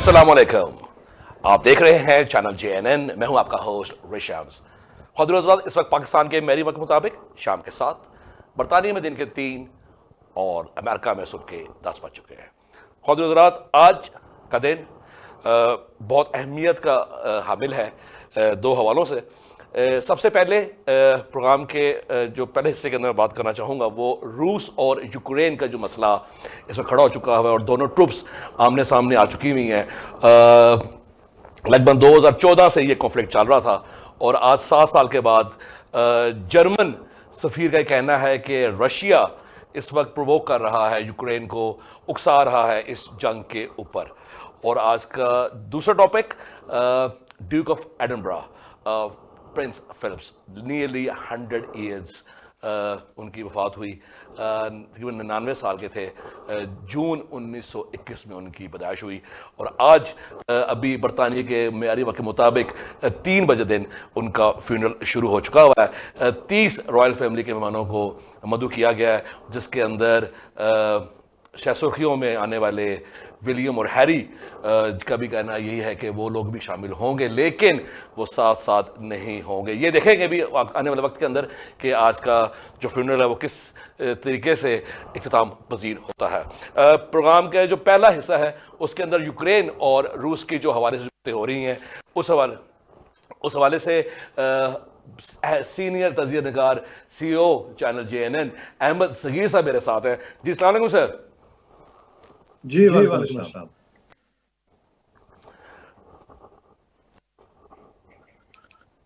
अस्सलाम वालेकुम। आप देख रहे हैं चैनल JNN। मैं हूं आपका होस्ट रिशाम्स। खुद इस वक्त पाकिस्तान के मेरी वक्त मुताबिक शाम के 7, बरतानिया में दिन के 3 और अमेरिका में सुबह के 10 बज चुके हैं। खुद आज का दिन बहुत अहमियत का हामिल है दो हवालों से। सबसे पहले प्रोग्राम के जो पहले हिस्से के अंदर बात करना चाहूँगा वो रूस और यूक्रेन का जो मसला इसमें खड़ा हो चुका है और दोनों ट्रुप्स आमने सामने आ चुकी हुई हैं। लगभग 2014 से ये कॉन्फ्लिक्ट चल रहा था और आज 7 साल के बाद जर्मन सफ़ीर का कहना है कि रशिया इस वक्त प्रोवोक कर रहा है, यूक्रेन को उकसा रहा है इस जंग के ऊपर। और आज का दूसरा topic duke of Edinburgh, prince Philips, nearly 100 years उनकी वफ़ात हुई। तकरीबन 99 साल के थे। जून 1921 में उनकी पैदाइश हुई और आज अभी बरतानिया के मेयारी वक्त के मुताबिक 3 बजे दिन उनका फ्यूनरल शुरू हो चुका हुआ है। 30 रॉयल फैमिली के मेहमानों को मदऊ किया गया है, जिसके अंदर सुर्खियों में आने वाले विलियम और हैरी का भी कहना यही है कि वो लोग भी शामिल होंगे, लेकिन वो साथ साथ नहीं होंगे। ये देखेंगे भी आने वाले वक्त के अंदर कि आज का जो फ्यूनरल है वो किस तरीके से इख्तिताम पजीर होता है। प्रोग्राम का जो पहला हिस्सा है उसके अंदर यूक्रेन और रूस की जो हवाले से बातें हो रही हैं उस हवाले से सीनियर तजिया निगार CEO channel JNN Ahmad Sagheer साहब मेरे साथ हैं। जी अस्सलाम वालेकुम सर। जी वालेकुम अस्सलाम।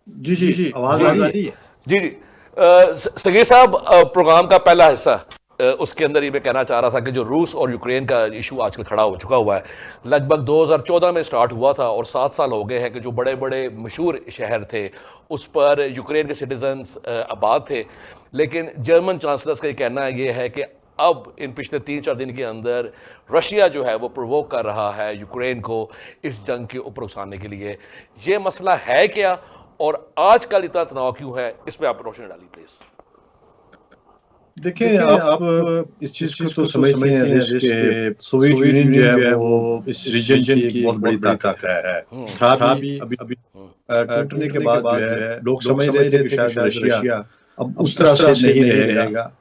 जी आवाज आ रही है? जी सगीर साहब, प्रोग्राम का पहला हिस्सा उसके अंदर ही मैं कहना चाह रहा था कि जो रूस और यूक्रेन का इशू आजकल खड़ा हो चुका हुआ है, लगभग 2014 में स्टार्ट हुआ था और 7 साल हो गए हैं कि जो बड़े बड़े मशहूर शहर थे उस पर यूक्रेन के सिटीजन्स आबाद थे। लेकिन जर्मन चांसलर्स का ये कहना ये है कि अब इन पिछले 3-4 दिन के अंदर रशिया जो है वो प्रोवोक कर रहा है यूक्रेन को इस जंग के ऊपर उकसाने के लिए। ये मसला है क्या और आजकल इतना तनाव क्यों है, इस पर आप रोशनी डालिए प्लीज। देखिए, आप इस चीज को तो समझते हैं कि सोवियत यूनियन जो है वो इस रीजन की बहुत बड़ी ताकत है। था भी अभी टूटने के बाद जो है लोग समझ रहे थे कि शायद रशिया अब उस तरह से नहीं रहेगा,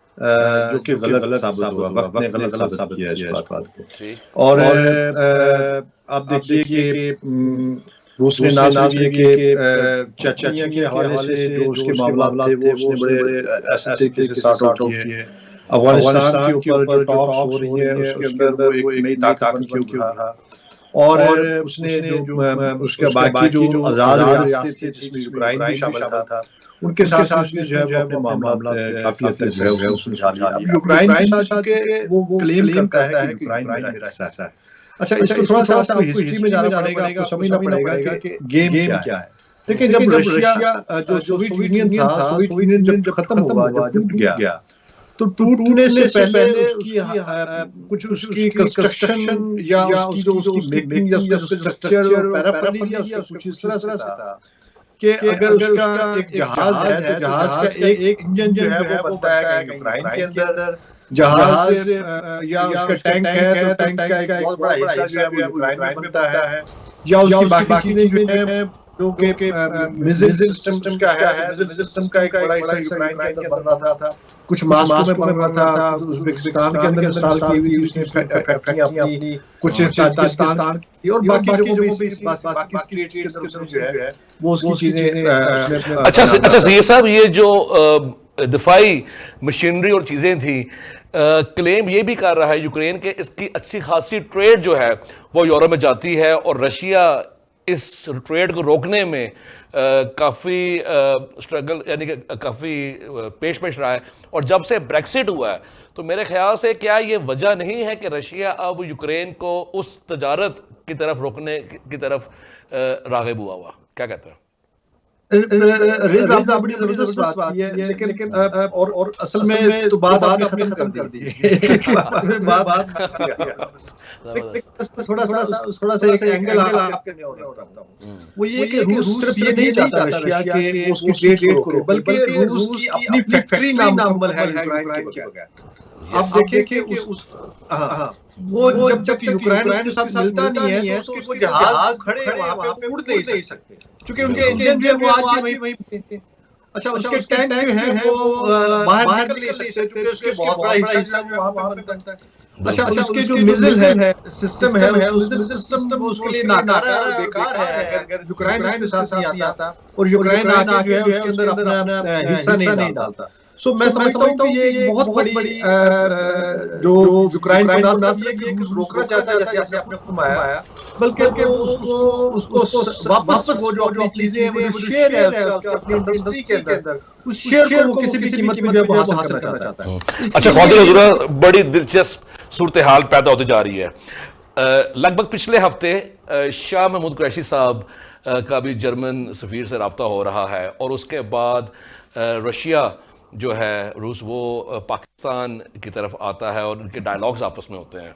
जो कि गलत साबित हुआ। वक्त ने गलत साबित किया इस बात को। और आप देखिए कि रूस ने ना दिए कि चेचनिया के हवाले से जो उसके मामला थे वो उसने बड़े ऐसे तरीके से सॉर्ट आउट किए। अफगानिस्तान के ऊपर जो टॉक्स हो रही है उसके अंदर वो एक नई ताकत बन के उभरा और उसने जो उसके बाकी जो आजाद रियासतें थी जिसमें यूक्रेन भी शामिल था उनके साथ भी जो है अपने मामला काफी हद तक जो है उसने सुलझा लिया। अब यूक्रेन के साथ के वो क्लेम करता है कि यूक्रेन मेरा हिस्सा है। अच्छा, इसको थोड़ा सा आपको हिस्ट्री में जाना पड़ेगा, आपको समझना पड़ेगा कि गेम क्या है। देखिए, जब रशिया जो सोवियत यूनियन था, सोवियत यूनियन जब खत्म हुआ, जब टूट गया, तो टूटने से पहले उसकी कुछ उसकी कंस्ट्रक्शन या उसकी जो उसकी मेकिंग या उसका स्ट्रक्चर और पैराफर्नालिया कुछ इस तरह से था कि अगर उसका एक जहाज है तो जहाज का एक इंजन जो है वो बनता है यूक्रेन के अंदर, जहाज या उसका टैंक है तो टैंक का एक बहुत बड़ा हिस्सा जो है वो यूक्रेन में बनता है, या उसकी बाकी चीजें जो है जो कि मिसाइल सिस्टम का है, मिसाइल सिस्टम का एक बड़ा हिस्सा यूक्रेन के अंदर बन रहा था। कुछ मास्को में बन रहा था, उज़्बेकिस्तान के अंदर इंस्टॉल की हुई उसने फैक्ट्रियां अपनी, कुछ ताजिकिस्तान की और बाकी जो भी बाकी स्टेट्स के अंदर जो है वो उसकी चीजें। अच्छा ये साहब, ये जो दिफाई मशीनरी और चीजें थी, क्लेम ये भी कर रहा है यूक्रेन के इसकी अच्छी खासी ट्रेड जो है वो यूरोप में जाती है और रशिया इस ट्रेड को रोकने में काफ़ी स्ट्रगल यानी कि काफ़ी पेश रहा है। और जब से ब्रेक्सिट हुआ है तो मेरे ख्याल से क्या ये वजह नहीं है कि रशिया अब यूक्रेन को उस तजारत की तरफ रोकने की तरफ राग़िब हुआ, क्या कहते हैं? रेज़ा बड़ी जबरदस्त बात है, लेकिन और असल में तो बात आपने खत्म कर दी है। बात थोड़ा सा एक एंगल आपके लिए हो रहा है, वो ये कि रूस सिर्फ ये नहीं चाहता रशिया के उसकी ट्रेड को रोके, बल्कि रूस की अपनी फैक्ट्री नामुकम्मल है यूक्रेन के बगैर। आप देखिए कि वो जब तक यूक्रेन उसके साथ मिलता नहीं है तो उसके जहाज खड़े वहां पे उड़ नहीं सकते, क्योंकि उनके इंजन जो है वो आज भी वहीं पे। अच्छा, उसके टैंक जो है वो बाहर निकल नहीं सकते, क्योंकि उसके बहुत बड़ा हिस्सा वहां पे बनता है। अच्छा, उसके जो मिसाइल है सिस्टम है, मिसाइल सिस्टम उसके लिए नाकारा है, बेकार है अगर यूक्रेन उसके साथ नहीं आता और यूक्रेन आके जो है उसके अंदर अपना हिस्सा नहीं डालता। सो मैं समझता हूँ कि ये बहुत बड़ी जो यूक्रेन को ना सिर्फ ये कि रोकना चाहता है जैसे आपने घुमाया, बल्कि उसको वापस वो जो अपनी चीजें हैं वो शेयर है अपनी इंडस्ट्री के अंदर, उस शेयर को वो किसी भी कीमत पे जो है हासिल करना चाहता है। अच्छा ख्वातीन हज़रात, बड़ी दिलचस्प सूरत हाल पैदा होती जा रही है। लगभग पिछले हफ्ते शाह महमूद कुरैशी साहब का भी जर्मन सफ़ीर से रब्ता हो रहा है, और उसके बाद रशिया जो है रूस वो पाकिस्तान की तरफ आता है और उनके डायलॉग्स आपस में होते हैं।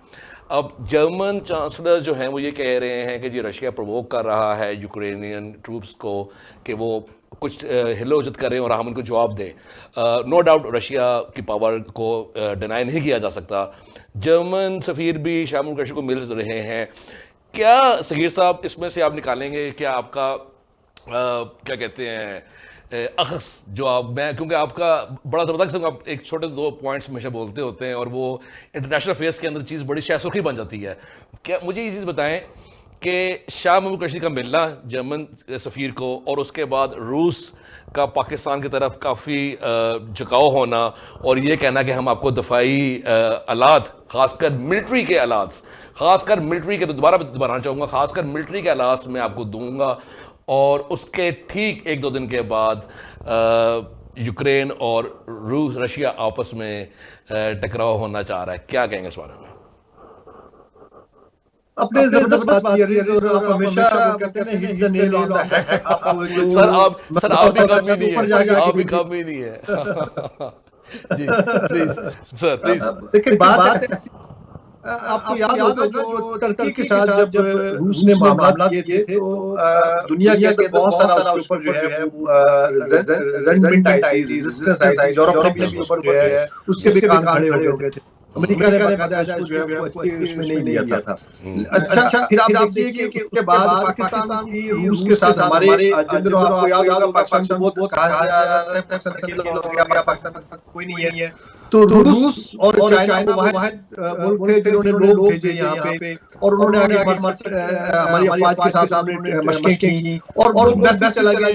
अब जर्मन चांसलर जो हैं वो ये कह रहे हैं कि जी रशिया प्रोवोक कर रहा है यूक्रेनियन ट्रूप्स को कि वो कुछ हिलोजत करें और हम उनको जवाब दें। नो डाउट रशिया की पावर को डिनाई नहीं किया जा सकता। जर्मन सफ़ीर भी शाह महमूद कुरैशी को मिल रहे हैं। क्या सगीर साहब इसमें से आप निकालेंगे क्या आपका क्या कहते हैं अखस जो आप मैं, क्योंकि आपका बड़ा ज़बरदस्त आप एक छोटे 2 पॉइंट्स हमेशा बोलते होते हैं और वो इंटरनेशनल अफेयर्स के अंदर चीज़ बड़ी शायसुखी बन जाती है। क्या मुझे ये चीज़ बताएं कि शाह महमूद कुरैशी का मिलना जर्मन सफ़ीर को और उसके बाद रूस का पाकिस्तान की तरफ काफ़ी झुकाव होना और ये कहना कि हम आपको दफाई आलात, ख़ासकर मिलिट्री के आलात, ख़ासकर मिलिट्री के, तो दोबारा बताना चाहूँगा, ख़ासकर मिलिट्री के आलात मैं आपको दूंगा, और उसके ठीक 1-2 दिन के बाद यूक्रेन और रशिया आपस में टकराव होना चाह रहा है। क्या कहेंगे इस बारे में? अपने जबरदस्त बात ये और आप हमेशा कहते हैं hit the nail on the head. Sir आप भी कम ही नहीं है, आप भी कम ही नहीं है। जी प्लीज सर, प्लीज। देखिए बात ऐसी, आपको याद होगा जो टर्की के साथ जब रूस ने मामला किए थे तो दुनिया के अंदर बहुत सारा उसके ऊपर जो है रेजिस्टेंस आई थी, यूरोप ने भी उसके ऊपर जो है उसके भी कान खड़े हो गए थे। अमेरिका ने बाकायदा इसको जो है उसमें नहीं लिया था। अच्छा, फिर आप देखिए कि उसके बाद पाकिस्तान की रूस के साथ हमारे जनरल, आपको याद होगा पाकिस्तान बहुत कहा जा रहा है पाकिस्तान कोई नहीं है, तो रूस और चाइना वहाँ मुल्क थे जिन्होंने लोग भेजे यहाँ पे और उन्होंने आगे हमारी अफवाज के साथ सामने मशकें की और मैसेज चला गया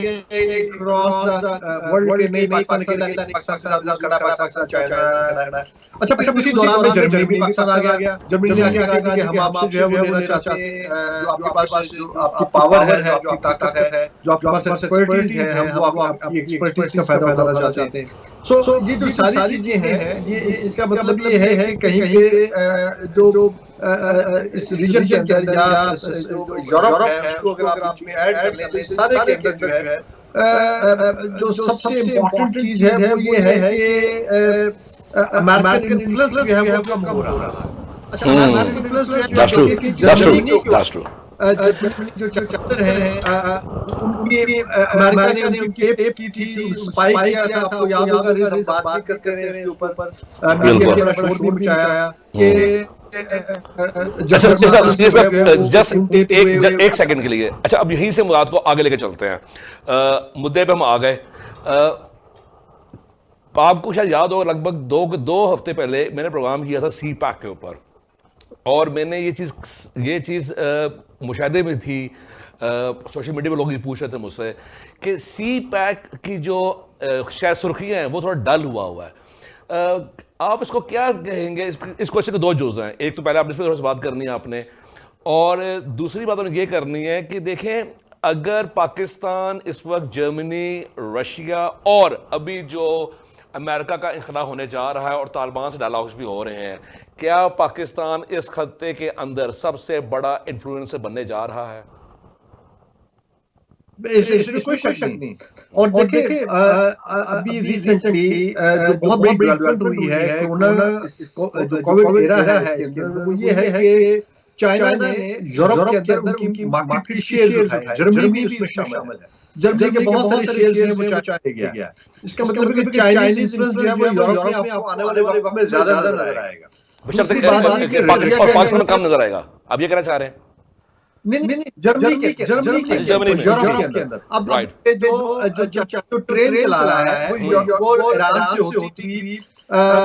क्रॉस द वर्ल्ड के नहीं पाकिस्तान अकेला नहीं, पाकिस्तान के साथ खड़ा, पाकिस्तान चाइना। अच्छा, उसी दौरान में जर्मनी भी पाकिस्तान आ गया। जर्मनी ने आगे कहा कि हम आपसे जो है वो लेना चाहते हैं, जो आपके पास जो आपकी पावर है, जो आपकी ताकत है, जो आपके पास एक्सपर्टीज है, हम वो आपकी एक्सपर्टीज का फायदा उठाना चाहते हैं। सो ये जो सारी चीजें हैं, ये इसका मतलब ये है कि कहीं पे जो इस रीजन के अंदर या यूरोप है उसको अगर आप इसमें ऐड कर लें तो सारे के अंदर जो है जो सबसे इम्पोर्टेंट चीज है वो ये है कि अमेरिकन इन्फ्लुएंस जो है वो कम हो रहा है। अच्छा, अमेरिकन इन्फ्लुएंस जो चैप्टर है उनकी अमेरिका ने उनकी टेप की थी, स्पाई किया था, आपको याद होगा, हम बात करते रहे इसके ऊपर, मीडिया ने बड़ा शोर भी मचाया कि जस्ट एक सेकंड के लिए। अच्छा, अब यहीं से मुराद को आगे लेके चलते हैं, मुद्दे पे हम आ गए। आपको शायद याद हो, लगभग दो हफ्ते पहले मैंने प्रोग्राम किया था सी पैक के ऊपर, और मैंने ये चीज़ मुशाहदे में थी, सोशल मीडिया पे लोग ये पूछ रहे थे मुझसे कि सी पैक की जो शायद सुर्खियाँ हैं वो थोड़ा डल हुआ है। आप इसको क्या कहेंगे? इस क्वेश्चन के 2 जुज़ हैं। एक तो पहले आपने इस पर थोड़ा सा बात करनी है आपने, और दूसरी बात हमें ये करनी है कि देखें, अगर पाकिस्तान इस वक्त जर्मनी, रशिया और अभी जो अमेरिका का इख्तिलाफ होने जा रहा है और तालिबान से डायलॉग्स भी हो रहे हैं, क्या पाकिस्तान इस खत्ते के अंदर सबसे बड़ा इन्फ्लुएंसर बनने जा रहा है? इसमें कोई शक नहीं। और देखिए अभी रिसेंटली जो बहुत बड़ी डेवलपमेंट हुई है कोरोना जो कोविड एरा है इसके अंदर, वो ये है कि चाइना ने यूरोप के अंदर उनकी मार्केट की शेयर उठाई है। जर्मनी भी उसमें शामिल है। जर्मनी के बहुत सारे शेयर्स हैं वो चाइना ले गया। इसका मतलब है कि चाइनीज इन्फ्लुएंस जो है वो यूरोप में आपको आने वाले वक्त में ज्यादा नजर आएगा। बेशक दूसरी बात ये कि पाकिस्तान में कम नजर आएगा, आप ये कहना चाह रहे हैं? नहीं, जर्मनी के यूरोप के अंदर अब जो ट्रेन चला रहा है वो ईरान से होती हुई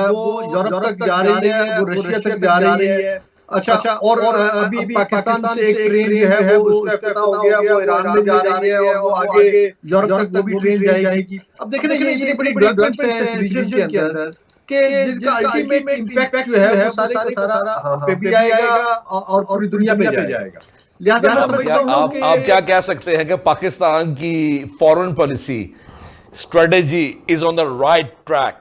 वो यूरोप तक जा रही है, वो रशिया तक जा रही है। अच्छा, और अभी पाकिस्तान से एक ट्रेन जो है वो उसका इफ्तिताह हो गया, वो ईरान में जा रही है और वो आगे यूरोप तक वो भी ट्रेन जाएगी। अब देखिए ये इतनी बड़ी डेवलपमेंट्स है इस रीजन के अंदर कि जिसका अल्टीमेट इंपैक्ट जो है वो सारे का सारा हम पे भी आएगा और पूरी दुनिया पे जाएगा। लिहाजा मैं समझता हूं कि आप क्या कह सकते हैं कि पाकिस्तान की foreign policy strategy is on the right track?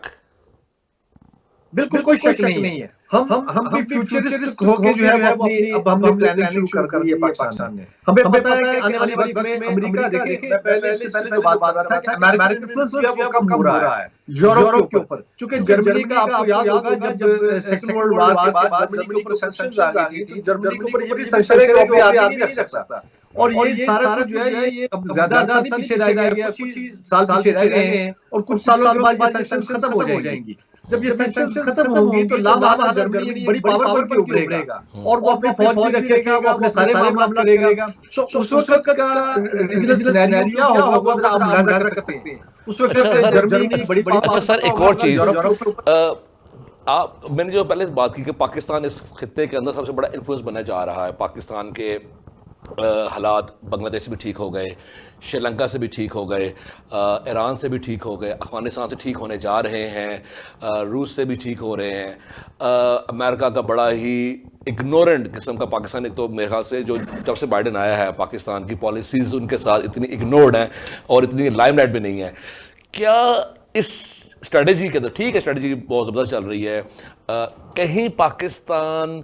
बिल्कुल कोई शक नहीं है। हम भी फ्यूचरिस्ट होके जो है वो अपनी अब हमने प्लानिंग शुरू कर दी है पाकिस्तान ने। हमें पता है कि आने वाले वक्त में अमेरिका, देखिए मैं पहले जो बात कर रहा था कि अमेरिकन इन्फ्लुएंस जो है वो कम हो रहा है यूरोप के ऊपर, क्योंकि जर्मनी का आपको याद होगा जब सेकंड वर्ल्ड वॉर के बाद जर्मनी के ऊपर सैंक्शंस आ गई थी, तो जर्मनी के ऊपर ये भी सैंक्शन है कि आदमी नहीं रख सकता। और ये सारा कुछ जो है ये अब ज्यादा नहीं पीछे रह गया, कुछ ही साल पीछे रह गए हैं और कुछ सालों के बाद ये सैंक्शंस खत्म हो जाएंगी। जब ये सैंक्शंस खत्म होंगी तो लामहला जर्मनी एक बड़ी पावर बन के उभरेगा और वो अपनी फौज भी रखेगा, वो अपने सारे मामला करेगा। उस वक्त का रीजनल सिनेरियो क्या होगा वो जरा आप अंदाजा कर सकते हैं। उस वक्त जर्मनी बड़ी अच्छा सर, एक और चीज, आप मैंने जो पहले बात की कि पाकिस्तान इस खित्ते के अंदर सबसे बड़ा इन्फ्लुएंस बनने जा रहा है, पाकिस्तान के हालात बांग्लादेश से भी ठीक हो गए, श्रीलंका से भी ठीक हो गए, ईरान से भी ठीक हो गए, अफगानिस्तान से ठीक होने जा रहे हैं, रूस से भी ठीक हो रहे हैं, अमेरिका का बड़ा ही इग्नोरेंट किस्म का पाकिस्तान, एक तो मेरे ख्याल से जो जब से बाइडेन आया है पाकिस्तान की पॉलिसीज़ उनके साथ इतनी इग्नोर्ड हैं और इतनी लाइमलाइट में नहीं है। क्या इस स्ट्रेटजी के अंदर, ठीक है स्ट्रेटजी बहुत ज़बरदस्त चल रही है, कहीं पाकिस्तान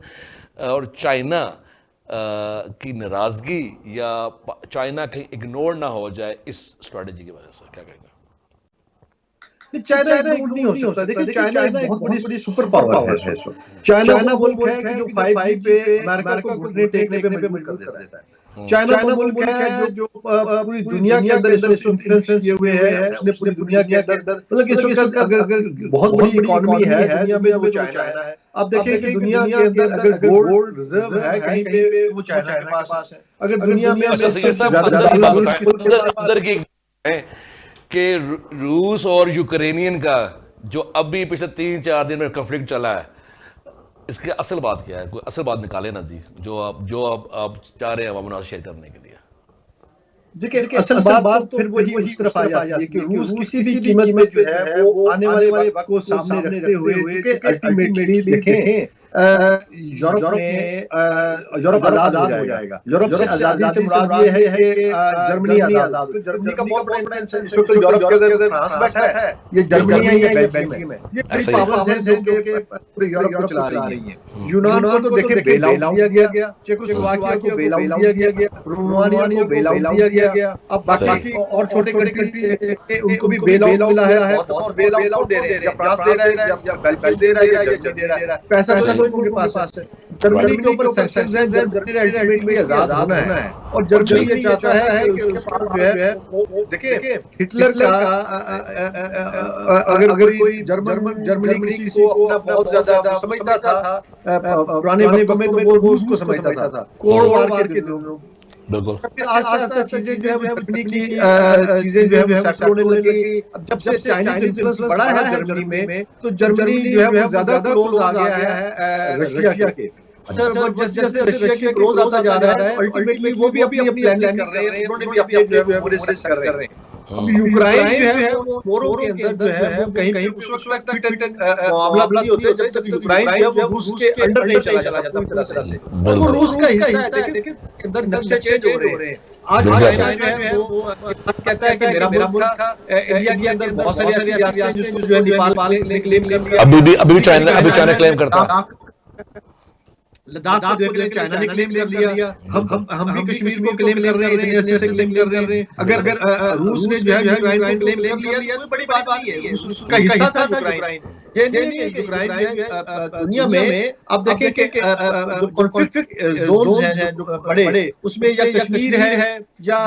और चाइना की नाराज़गी या चाइना कहीं इग्नोर ना हो जाए इस स्ट्रेटजी की वजह से, क्या कहेंगे? चाइना इग्नोर नहीं हो सकता। देखिए चाइना एक बहुत बड़ी सुपर पावर है। चाइना मुल्क है कि जो 5G पे अमेरिका को घुटने टेकने पे मजबूर कर देता है। चाइना मुल्क है जो पूरी दुनिया के अंदर इन्फ्लुएंस किए हुए है, उसने पूरी दुनिया के अंदर मतलब कि इस वक्त अगर बहुत बड़ी इकोनॉमी है दुनिया में वो चाइना है। अब देखिए कि दुनिया के अंदर अगर गोल्ड रिजर्व है कहीं पे वो चाइना के पास है। अगर दुनिया में अंदर की कि रूस और यूक्रेनियन का जो अभी पिछले 3-4 दिन में कॉन्फ्लिक्ट चला है, इसकी असल बात क्या है? कोई असल बात निकाले ना जी, जो आप चाह रहे हैं अवाम नाज़ शेयर करने के लिए। देखिए असल बात तो फिर वही उस तरफ आ जाती है कि रूस किसी भी कीमत में जो है वो आने वाले वक्त को सामने रखते हुए, क्योंकि अल्टीमेटली देखें यूरोप आजाद हो जाएगा। यूरोप से आजादी से मुराद ये है कि जर्मनी आजाद हो। जर्मनी का बहुत बड़ा इन्फ्लुएंस है इस वक्त यूरोप के अंदर। फ्रांस बैठा है, ये जर्मनी है, ये बेल्जियम है, ये बड़ी पावर्स हैं जो कि पूरे यूरोप को चला रही हैं। यूनान को तो देखिए बेल आउट दिया गया, चेकोस्लोवाकिया को बेल आउट दिया गया, रोमानिया को बेल आउट दिया गया। अब बाकी और छोटे कंट्री उनको भी बेल आउट मिला है, और बेल आउट दे रहे हैं, या फ्रांस दे रहा है, या बेल्जियम दे रहा है, या जर्मनी दे रहा है। पैसा उनके पास है। जर्मनी के ऊपर सैंक्शंस हैं, जर्मनी अल्टीमेटली आजाद होना है और जर्मनी ये चाहता है कि उसके पास जो है वो देखिए हिटलर का अगर कोई जर्मनी किसी को अपना बहुत ज्यादा समझता था पुराने वक्त में, तो वो रूस को समझता था कोल्ड वॉर के दिनों। बिल्कुल। फिर आस्ते चीजें जो है जर्मनी की चीजें जो है सेटल होने लगी। अब जब से चाइनीज इन्फ्लुएंस बढ़ा है जर्मनी में, तो जर्मनी जो है वो ज्यादा क्लोज आ गया है रशिया के। अच्छा, जैसे रशिया के क्लोज आता जा रहा है, अल्टीमेटली वो भी अपनी प्लानिंग कर रहे हैं, उन्होंने भी अपने प्रेशर कर रहे हैं। अब यूक्रेन जो है वो मोरो के अंदर जो है वो कहीं उस वक्त तक मामला नहीं होते जब तक यूक्रेन जो है वो रूस के अंडर नहीं चला जाता पूरी तरह से। वो रूस का हिस्सा है, लेकिन अंदर नक्शे चेंज हो रहे हैं। आज चाइना जो है वो कहता है कि मेरा मुल्क था, इंडिया के अंदर बहुत सारी ऐसी रियासतें जो है नेपाल ने क्लेम कर लिया। अभी चाइना क्लेम करता है। लद्दाख को देख ले, चाइना ने क्लेम कर लिया। हम भी कश्मीर को क्लेम कर रहे हैं, इतने ऐसे क्लेम कर रहे हैं। अगर रूस ने जो है यूक्रेन को क्लेम कर लिया तो कोई बड़ी बात नहीं है, उसका हिस्सा था यूक्रेन। ये नहीं है कि यूक्रेन दुनिया में आप देखें कि जो कॉन्फ्लिक्ट जोन है जो बड़े, उसमें या कश्मीर है या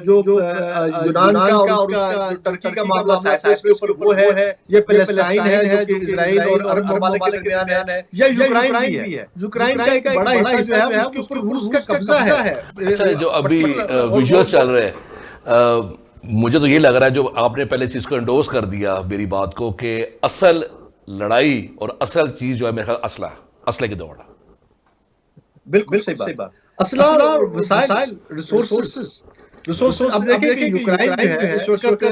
जो यूनान का और उसका टर्की का मामला साइप्रस के ऊपर वो है, ये पैलेस्टाइन है जो कि इजराइल और अरब ममालिक के दरमियान है, या यूक्रेन भी है। यूक्रेन का एक बड़ा हिस्सा जो है उसके ऊपर रूस का कब्जा है। अच्छा, जो अभी विजुअल चल रहे हैं, मुझे तो ये लग रहा है जो आपने पहले चीज को एंडोर्स कर दिया मेरी बात को, कि असल लड़ाई और असल चीज जो है मेरे ख्याल असले की दौड़ है। बिल्कुल सही बात। असला और वसाइल रिसोर्सेस अब देखें कि यूक्रेन जो है इस वक्त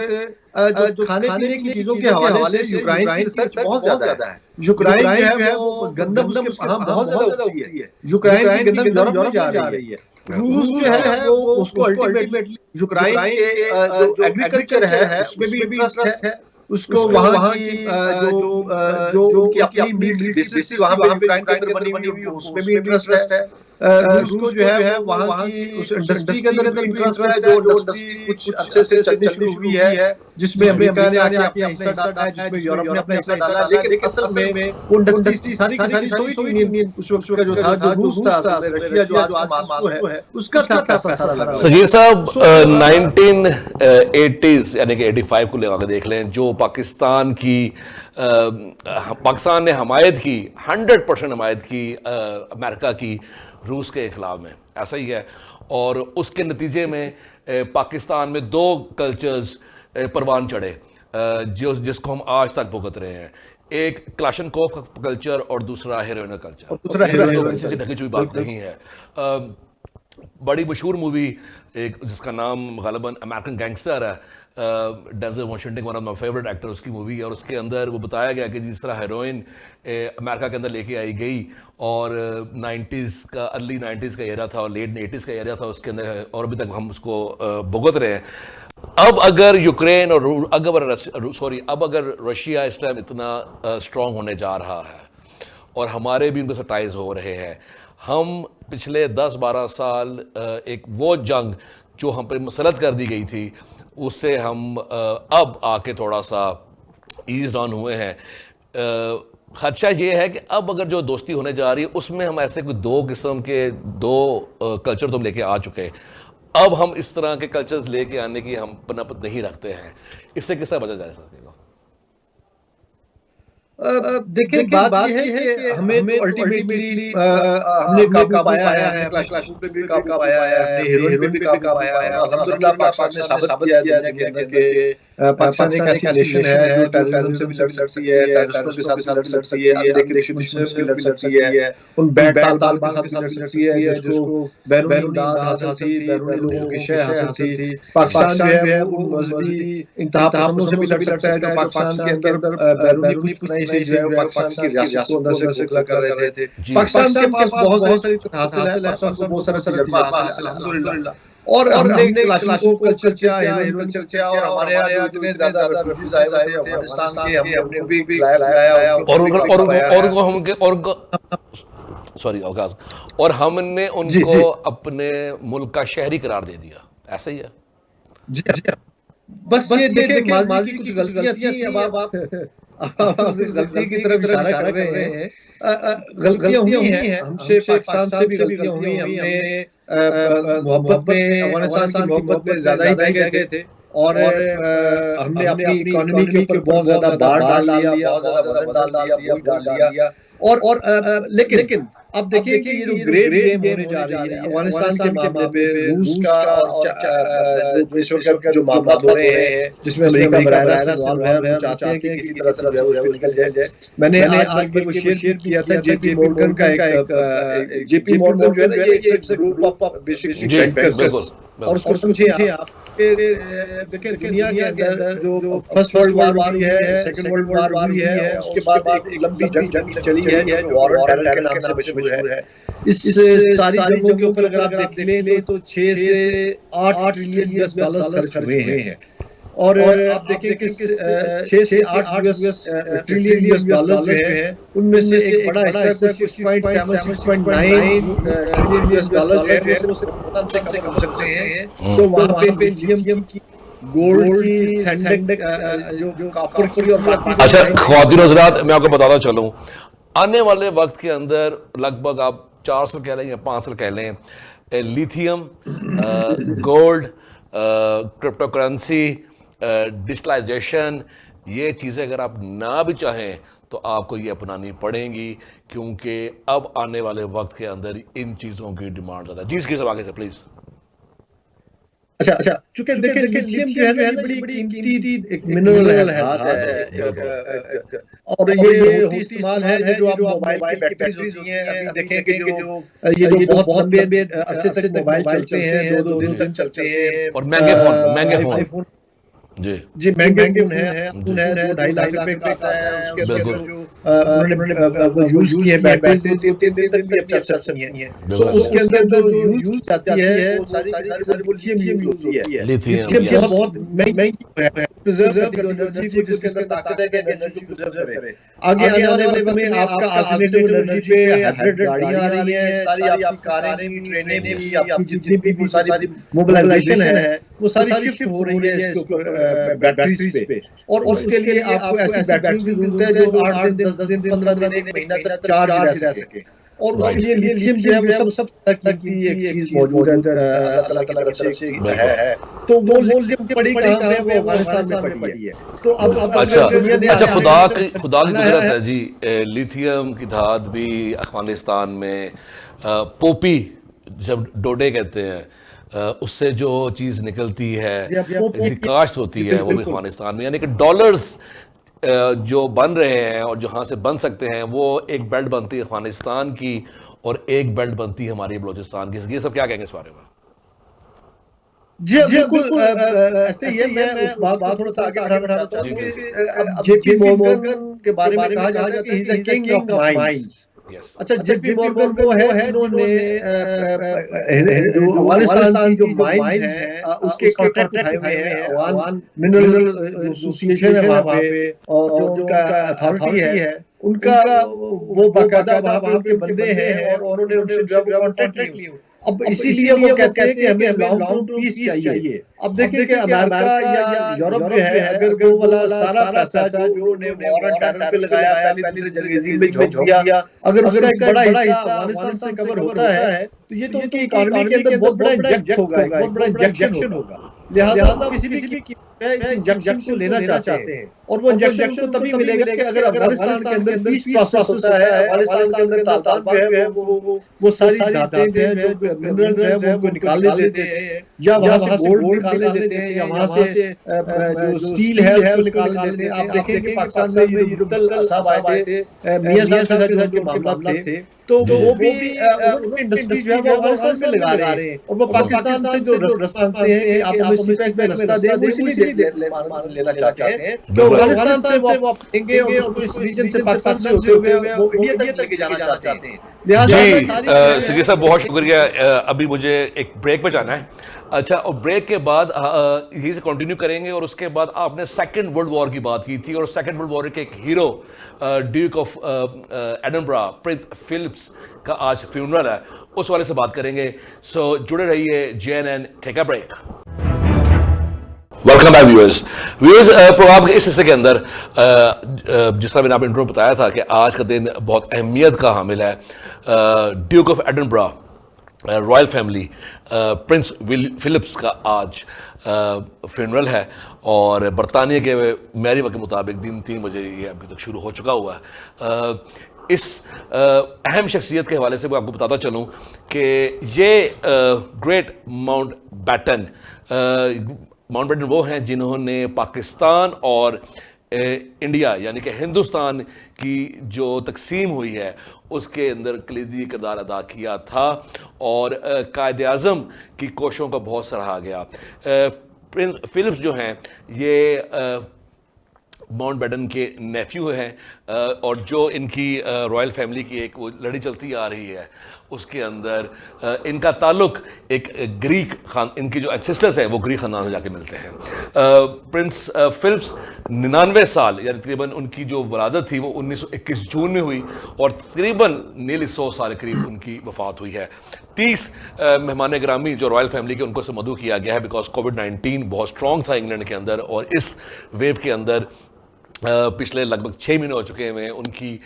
जो खाने पीने की चीजों के हवाले से यूक्रेन की रिसर्च बहुत ज्यादा है। यूक्रेन जो है वो गंदम उसके बहुत ज्यादा होती है। यूक्रेन की गंदम यूरोप में जा रही है। रूस जो है वो उसको अल्टीमेटली यूक्रेन के जो एग्रीकल्चर है उसमें भी इंटरेस्ट है। उसको वहाँ की जो उनकी अपनी मीट बेसिस वहाँ पे यूक्रेन के अंदर बनी हुई उसमें भी इंटरेस्ट है। रूस को जो है वहाँ की उस इंडस्ट्री के अंदर इंटरेस्ट है जो इंडस्ट्री कुछ अरसे से चलनी शुरू हुई है, जिसमें अमेरिका ने आके अपना हिस्सा डाला है, जिसमें यूरोप ने अपना हिस्सा डाला है। लेकिन असल में वो इंडस्ट्री सारी की सारी सोवियत यूनियन उस वक्त का जो था, जो रूस था, रशिया जो आज मॉस्को है, उसका था सारा लगा। सगीर साहब, 1980s यानी कि 85 को लगा के देख लें, जो पाकिस्तान ने हमायत की 100% हमायत की अमेरिका की रूस के खिलाफ में, ऐसा ही है। और उसके नतीजे में पाकिस्तान में दो कल्चर्स परवान चढ़े, जिसको हम आज तक भुगत रहे हैं। एक क्लाशनकोव का कल्चर और दूसरा हेरोइन का कल्चर। किसी से ढकी हुई बात नहीं है। बड़ी मशहूर मूवी एक जिसका नाम गालिबन अमेरिकन गैंगस्टर है, Denzel Washington one of my favourite actor, उसकी मूवी। और उसके अंदर वो बताया गया कि जिस तरह हेरोइन अमेरिका के अंदर लेके आई गई और 90s का अर्ली 90s का एरा था और लेट 80s का एरा था उसके अंदर, और अभी तक हम उसको भुगत रहे हैं। अब अगर यूक्रेन और अब अगर रशिया इस टाइम इतना स्ट्रांग होने जा रहा है और हमारे भी उनके साथ टाइज हो रहे हैं, हम पिछले 10-12 साल एक वो जंग जो हम पे मसलत कर दी गई थी, उससे हम अब आके थोड़ा सा ईज ऑन हुए हैं। खदशा ये है कि अब अगर जो दोस्ती होने जा रही है उसमें हम ऐसे कोई दो किस्म के कल्चर तो हम लेके आ चुके हैं। अब हम इस तरह के कल्चर्स लेके आने की हम पनप नहीं रखते हैं। इससे किस तरह बचा जा सकेगा? देखिए बात ये है कि हमें अल्टीमेटली हमने काबू पाया है, क्लाश पे भी काबू पाया है, हमने हेरोइन पे भी काबू पाया है। अल्हम्दुलिल्लाह पाकिस्तान ने साबित किया दुनिया के अंदर कि पाकिस्तान एक ऐसी नेशन है जो टेररिज्म से भी लड़ सकती है, टेररिस्टों के साथ लड़ सकती है, अंदर के दुश्मन से भी लड़ सकती है, उन बैड तालिबान के साथ लड़ सकती है जिसको बैरूनी इमदाद हासिल थी, बैरूनी लोगों की शय हासिल थी। पाकिस्तान जो है वो मजहबी इंतहा पसंदों से भी लड़ सकता है जो पाकिस्तान के अंदर बैरूनी कुछ से जो है पाकिस्तान की रियासत को अंदर से खोखला कर रहे थे। पाकिस्तान के पास बहुत सारी हासिल है, पाकिस्तान को बहुत सारा तजुर्बा हासिल है अल्हम्दुलिल्लाह। और हमने क्लाशनकोव कल्चर किया, हेरोइन कल्चर किया, और हमारे यहाँ इतने ज्यादा रेफ्यूजीज आए हुए थे अफगानिस्तान के, हमने भी खिलाया और हमने उनको अपने मुल्क का शहरी करार दे दिया। ऐसा ही है जी। बस ये देखिए माजी की कुछ गलतियां थी, अब आप गलती की तरफ इशारा कर रहे हैं। गलतियां हुई हैं, हमसे पाकिस्तान से भी गलतियां हुई। हमने मोहब्बत में, अफगानिस्तान की मोहब्बत में ज्यादा ही बह गए थे और हमने अपनी इकोनॉमी के ऊपर बहुत ज्यादा भार डाल दिया, बहुत ज्यादा वजन डाल दिया। और लेकिन अब देखिए कि ये जो ग्रेट गेम होने जा रही है अफगानिस्तान के मामले पे, रूस का और जो मामला हो रहे हैं जिसमें अमेरिका बराह रास्त इन्वॉल्व है, हम चाहते हैं कि किसी तरह से जो है निकल जाए। मैंने आज भी वो शेयर किया था जेपी मॉर्गन का एक जेपी मॉर्गन जो है ना, ये एक ग्रुप ऑफ बेसिकली बैंकर्स, और उसको समझिए आप देखिए दुनिया के अंदर जो फर्स्ट वर्ल्ड वार हुई है, सेकंड वर्ल्ड वार हुई है, उसके बाद एक लंबी जंग चली है जो वॉर ऑन टेरर के नाम से मशहूर है। इस सारी जंगों के ऊपर अगर आप देख लें तो 6 से 8 ट्रिलियन यूएस डॉलर खर्च हुए हैं। और आप देखिए कि 6 से 8 ट्रिलियन यूएस डॉलर जो है उनमें से एक बड़ा हिस्सा 6.7-6.9 ट्रिलियन यूएस डॉलर है, से कम सकते हैं। तो वहाँ पे बेल्जियम की गोल्ड की सैंड जो कॉपर की और बाकी अच्छा ख्वातीन हज़रात, मैं आपको बताना चलूँ, आने वाले वक्त के अंदर लगभग आप 4 साल कह लें या 5 साल कह लें, lithium, gold, crypto currency, digitalisation, ये चीज़ें अगर आप ना भी चाहें तो आपको ये अपनानी पड़ेंगी, क्योंकि अब आने वाले वक्त के अंदर इन चीज़ों की डिमांड ज़्यादा है। जी इसके सब आगे से प्लीज़। अच्छा, चूंकि देखिए लिथियम जो है ना, ये बड़ी कीमती एक मिनरल है, धात है, और ये होती इस्तेमाल है जो आप मोबाइल की बैटरीज होती हैं। अभी देखें कि जो ये जो बहुत लंबे अरसे तक मोबाइल चलते हैं, 2-2 दिन तक चलते हैं, और महंगे फ़ोन आईफोन जी महंगे फोन है, जो 2.5 लाख रुपए का आता है, उसके बिल्कुल अंदर जो उन्होंने वो यूज की है बैटरी, 2-3 दिन तक भी अब चल सकती है। सो उसके अंदर जो यूज जाती है वो सारी लिथियम यूज होती है। लिथियम बहुत महंगी है, प्रिजर्व करती है एनर्जी को, जिसके अंदर ताकत है कि एनर्जी को प्रिजर्व करे। आगे आने वाले वक्त में आपका अल्टरनेटिव एनर्जी पे हाइब्रिड गाड़ियां आ रही हैं, सारी आपकी कारें भी, ट्रेनें भी, आपकी जितनी भी सारी मोबिलाइजेशन है वो सारी शिफ्ट हो रही है इसके ऊपर बैटरीज पे। और उसके लिए आपको ऐसी बैटरी की जरूरत है जो 8 दिन, 10 दिन, 15 दिन, 1 महीना तक चार्ज रह सके। और उसके लिए लिथियम जो है वो सब तक की एक चीज मौजूद है, अल्लाह ताला की तरफ से है। तो वो लिथियम पड़ी कहां है? वो अफगानिस्तान में पड़ी है। तो अब अच्छा दुनिया ने अच्छा, खुदा की कुदरत है जी। लिथियम की धात भी अफगानिस्तान में, पोपी जब डोडे कहते हैं, उससे जो चीज़ निकलती है, इसकी काश्त होती है, वो भी अफगानिस्तान में, यानी कि डॉलर्स जो बन रहे हैं और जहाँ से बन सकते हैं, वो एक बेल्ट बनती है अफगानिस्तान की और एक बेल्ट बनती है हमारी बलोचिस्तान की। ये सब क्या कहेंगे इस बारे में? जी बिल्कुल ऐसे ही है। मैं उस बात को थोड़ा सा आगे बढ़ाना चाहता हूँ कि अब जेपी मॉर्गन के बारे में कहा जाता है कि he is the king of mines. अच्छा, जेपी मॉर्गन वो है जिन्होंने जो अफगानिस्तान की जो माइंस हैं उसके कॉन्ट्रैक्ट उठाए हुए हैं। अफगान मिनरल जो एसोसिएशन है वहाँ पे, और जो उनका अथॉरिटी है उनका, वो बाकायदा वहाँ पे उनके बंदे हैं और उन्होंने उनसे जो है वो कॉन्ट्रैक्ट लिए। अब इसीलिए वो कहते हैं कि हमें लॉन्ग टर्म पीस चाहिए। अब देखिए कि अमेरिका या यूरोप जो है, अगर वो वाला सारा पैसा जो उन्होंने वॉर ऑन टेरर पे लगाया, पहले दूसरे जंग अज़ीम में झोंक दिया, अगर उसका एक बड़ा हिस्सा अफगानिस्तान से कवर होता है तो ये तो उनकी इकोनॉमी के अंदर बहुत बड़ा इंजेक्ट होगा, एक बहुत बड़ा इंजेक्शन होगा। लिहाजा वो किसी भी इस इंजेक्शन को लेना चाहते हैं, और वो इंजेक्शन को तभी मिलेगा कि अगर अफगानिस्तान के अंदर पीस प्रोसेस होता है। अफगानिस्तान के अंदर तालिबान जो है वो सारी धातें जो है, जो मिनरल्स हैं, वो उनको निकाल लेते हैं, या वहां से गोल्ड निकाल लेते हैं, या वहां से जो स्टील है उसको निकाल लेते हैं। आप देखें कि पाकिस्तान में ये मुद्दल साहब आए थे, मियां साहब के साथ जो मामला थे, तो वो भी उन्होंने इंडस्ट्री जो है वो अफगानिस्तान से लगा रहे हैं, और वो पाकिस्तान से जो रस्ता मांगते हैं कि आप हमें सीपैक में रस्ता दें, वो इसलिए लेना चाहते हैं कि अफगानिस्तान से वो आप लेंगे और उसको इस रीजन से, पाकिस्तान से होते हुए वो इंडिया तक लेके जाना चाहते हैं। जी सिद्दीकी साहब बहुत शुक्रिया। अभी मुझे एक ब्रेक पे जाना है। अच्छा, और ब्रेक के बाद यही से कंटिन्यू करेंगे, और उसके बाद आपने सेकंड वर्ल्ड वॉर की बात की थी, और सेकंड वर्ल्ड वॉर के एक hero duke of Edinburgh prince Philips का आज फ्यूनरल है, उस वाले से बात करेंगे। सो जुड़े रहिए, JNN, take a break. Welcome back viewers. Programme के इस हिस्से के अंदर जिस तरह मैंने आपने इंट्रो बताया था कि आज का दिन बहुत अहमियत का हामिल है। Duke of Edinburgh royal family prince Philips का आज फ्यूनरल है, और बरतानिया के मेरी वक्त के मुताबिक दिन 3 बजे ये अभी तक शुरू हो चुका हुआ है। इस अहम शख्सियत के हवाले से मैं आपको बताता चलूँ कि ये ग्रेट माउंटबेटन वो हैं जिन्होंने पाकिस्तान और इंडिया यानी कि हिंदुस्तान की जो तकसीम हुई है उसके अंदर कलीदी किरदार अदा किया था, और कायद आज़म की कोशिशों का बहुत सराहा गया। प्रिंस फिलिप्स जो हैं ये माउंटबेटन के नेफ्यू हैं, और जो इनकी रॉयल फैमिली की एक वो लड़ी चलती आ रही है उसके अंदर इनका ताल्लुक एक ग्रीक खान, इनकी जो एंसेस्टर्स हैं वो ग्रीक खानदान से जाके मिलते हैं। प्रिंस फिलिप्स 99 साल, यानी तकरीबन उनकी जो वलादत थी वो 1921 जून में हुई और तकरीबन नीली 100 साल के करीब उनकी वफात हुई है। 30 मेहमान ग्रामी जो रॉयल फैमिली के, उनको से मदऊ किया गया है बिकॉज कोविड-19 बहुत स्ट्रॉन्ग था इंग्लैंड के अंदर, और इस वेव के अंदर पिछले लगभग 6 महीने हो चुके हैं उनकी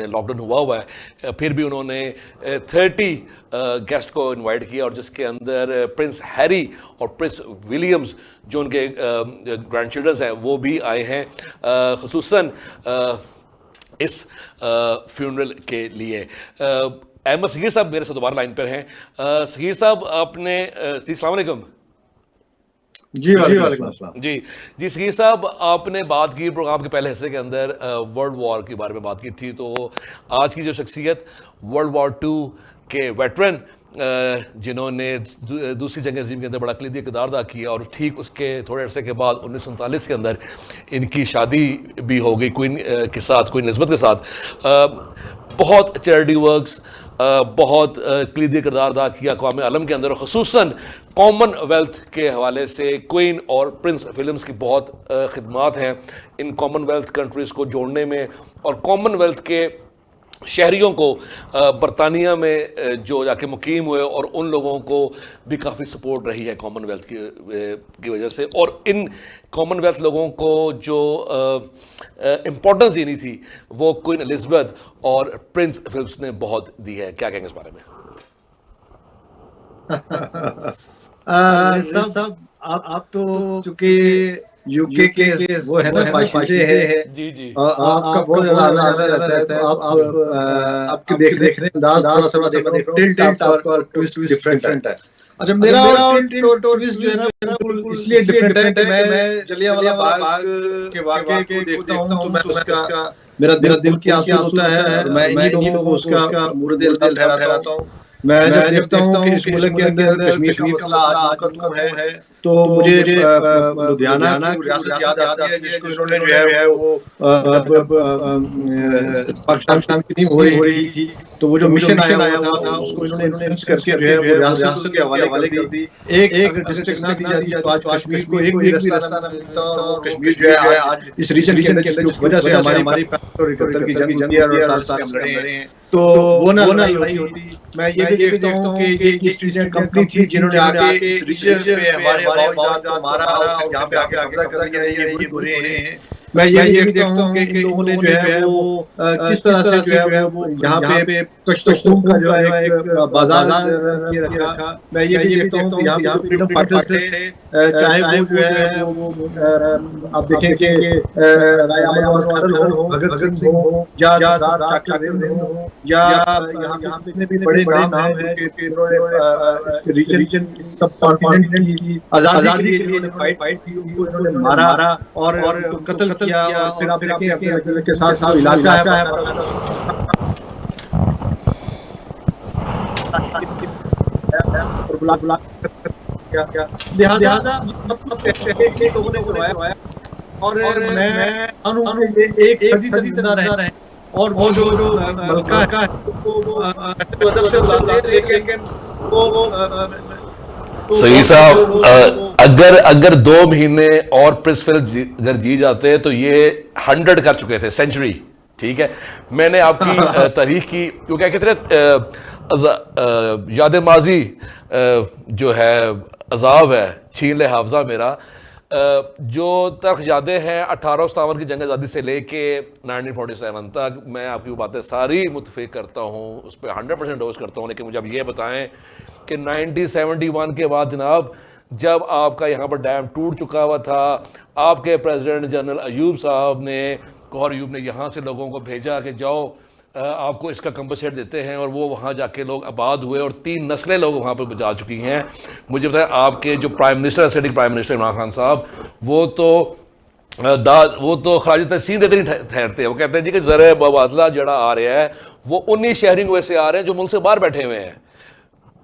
लॉकडाउन हुआ है। फिर भी उन्होंने 30 गेस्ट को इनवाइट किया, और जिसके अंदर प्रिंस हैरी और प्रिंस विलियम्स जो उनके ग्रैंड चिल्ड्रंस हैं वो भी आए हैं, खुसूसन इस फ्यूनरल के लिए। अहमद सगीर साहब मेरे से दोबारा लाइन पर हैं। सगीर साहब, आपने अस्सलाम वालेकुम। जी वालेकुम अस्सलाम। जी सगीर साहब, आपने बात की प्रोग्राम के पहले हिस्से के अंदर वर्ल्ड वॉर के बारे में बात की थी, तो आज की जो शख्सियत वर्ल्ड वॉर 2 के वेटरन जिन्होंने दूसरी जंग अज़ीम के अंदर बड़ा कलीदी किरदार अदा किया, और ठीक उसके थोड़े अरसे के बाद 1947 के अंदर इनकी शादी भी हो गई क्वीन के साथ, क्वीन एलिज़ाबेथ के साथ। बहुत चैरिटी वर्क्स, बहुत कलीदी किरदार अदा किया अक़वाम आलम के अंदर, और ख़ुसूसन कॉमनवेल्थ के हवाले से क्वीन और प्रिंस विलियम्स की बहुत खिदमात हैं इन कॉमनवेल्थ कंट्रीज़ को जोड़ने में, और कॉमनवेल्थ के शहरियों को बरतानिया में जो जाके मुकीम हुए, और उन लोगों को भी काफ़ी सपोर्ट रही है कॉमनवेल्थ की वजह से, और इन कॉमनवेल्थ लोगों को जो इम्पोर्टेंस देनी थी वो क्वीन एलिज़ाबेथ और प्रिंस फिलिप्स ने बहुत दी है। क्या कहेंगे इस बारे में? सब आप तो चूंकि यूके के वो है ना बाशिंदे है जी आपका बहुत ज्यादा रहता है, तो आप आपके देखने अंदाज थोड़ा सा टिल्ट आपका ट्विस्ट डिफरेंट है। अच्छा, मेरा ट्विस्ट जो है ना इसलिए डिफरेंट है, मैं जलियांवाला बाग के वाक़े को देखता हूं तो मैं उसका मेरा दिल की आंसू होता है, मैं इन्हीं लोगों को उसका मुर्दे दिल ठहराता हूं। मैं जब देखता हूं कि इस मुल्क के अंदर कश्मीर का मसला आज मुकद्दम है, तो मुझे लुधियाना की रियासत याद आती है जिसको इन्होंने जो है वो पाकिस्तान की टीम हो रही थी, तो वो जो मिशन आया था उसको इन्होंने इन्फ्लुएंस करके जो है वो रियासत के हवाले कर दी। एक अगर डिस्ट्रिक्ट ना दी जाती तो आज कश्मीर को एक भी रास्ता ना मिलता, और कश्मीर जो है आज इस रीजन के अंदर जिसकी वजह से हमारी 75 की जंग हुई है और 48 साल हम लड़े हैं, तो वो ना लड़ाई होती। मैं ये भी देखता हूँ कि ये ईस्ट इंडिया कंपनी थी जिन्होंने आके इस रीजन में हमारे हमारा यहाँ पे आके कब्जा कर लिया, ये बुरे हैं। मैं ये देखता हूँ कि इन लोगों ने जो है वो किस तरह से जो है वो यहाँ पे कश्तूम का जो है एक बाजार रखा। मैं ये भी देखता हूँ कि यहाँ पे फ्रीडम फाइटर्स थे, चाहे वो जो है वो आप देखें कि राजा अमर हो, भगत सिंह हो, या सरदार चाचा हो, या यहाँ पे इतने भी बड़े नाम हैं कि उन्होंने रीजन सब कॉन्टिनेंट की आजादी के लिए फाइट की, उनको इन्होंने मारा और कत्ल किया, और फिर आप देखें के साथ साथ इलाका है लिहाजा लोगों ने करवाया, और मैं एक सदी जिंदा रहे, और वो जो मलका है बदल से बुलाते हैं, लेकिन वो सही साहब, अगर 2 महीने और प्रिंस फिलिप अगर जी जाते तो ये 100 कर चुके थे, सेंचुरी। ठीक है, मैंने आपकी तारीख की, क्योंकि कहते हैं याद माजी जो है अजाब है, छीन ले हाफजा मेरा। जो तक यादें हैं 1857 की जंग आज़ादी से लेके 1947 तक, मैं आपकी वो बातें सारी मुतफिक करता हूँ, उस पर 100% डोज करता हूँ। लेकिन मुझे अब ये बताएं कि 1971 के बाद जनाब, जब आपका यहाँ पर डैम टूट चुका हुआ था, आपके प्रेसिडेंट जनरल अयूब साहब ने, गौहर अयूब ने यहाँ से लोगों को भेजा कि जाओ आपको इसका कंपनसेट देते हैं, और वो वहाँ जाके लोग आबाद हुए, और 3 नस्लें लोग वहाँ पर जा चुकी हैं। मुझे बताया आपके जो prime minister, static prime minister Imran Khan साहब, वो तो खराज तहसीन देते नहीं ठहरते। वो कहते हैं जी कि ज़र मुबादला जड़ा आ रहा है वो उन्हीं शहरी वैसे आ रहे हैं जो मुल्क से बाहर बैठे हुए हैं।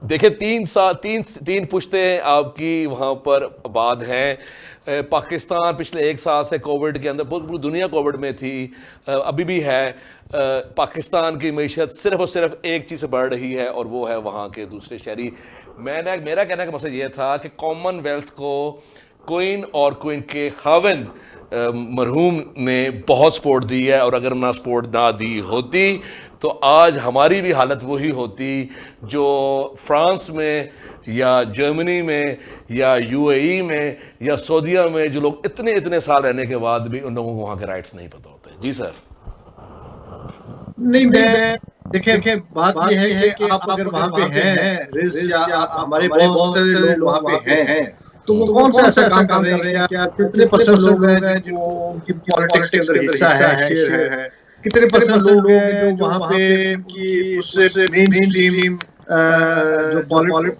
देखिए 3 पुश्तें आपकी वहाँ पर आबाद हैं। पाकिस्तान पिछले 1 साल से कोविड के अंदर, पूरी दुनिया कोविड में थी, अभी भी है। पाकिस्तान की मीशत सिर्फ और सिर्फ एक चीज़ से बढ़ रही है और वो है वहाँ के दूसरे शहरी। मेरा कहने का मकसद ये था कि कॉमनवेल्थ को क्वीन और क्वीन के खाविंद मरहूम ने बहुत सपोर्ट दी है, और अगर ना सपोर्ट ना दी होती तो आज हमारी भी हालत वही होती जो फ्रांस में या जर्मनी में या यूएई में या सऊदीया में, जो लोग इतने साल रहने के बाद भी उन लोगों को वहाँ के राइट्स नहीं पता होते। जी सर। नहीं, मैं देखिए बात ये है कि आप अगर वहाँ पे हैं, या हमारे बहुत सारे लोग वहाँ पे हैं, तो वो कौन सा ऐसा काम कर रहे हैं, क्या कितने परसेंट लोग हैं जो उनकी पॉलिटिक्स के अंदर हिस्सा है, शेयर है, कितने परसेंट लोग हैं जो वहाँ पे कि उससे मेन स्ट्रीम जो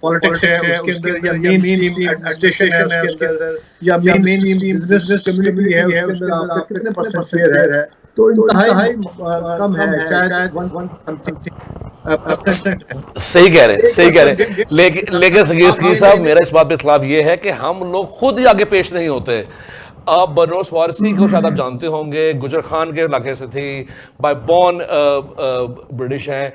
पॉलिटिक्स है उसके अंदर, या मेन एडमिनिस्ट्रेशन है उसके अंदर, या मेन बिजनेस कम्युनिटी है उसके अंदर आपका कितने परसेंट शेयर है। तो इंतहाई कम है, शायद 1 सही कह रहे हैं। लेकिन सगीर साहब, मेरा इस बात पे खिलाफ ये है कि हम लोग खुद ही आगे पेश नहीं होते। आप बरनोस वारसी को शायद आप जानते होंगे, गुजर खान के इलाके से थी, बाय बॉर्न ब्रिटिश हैं।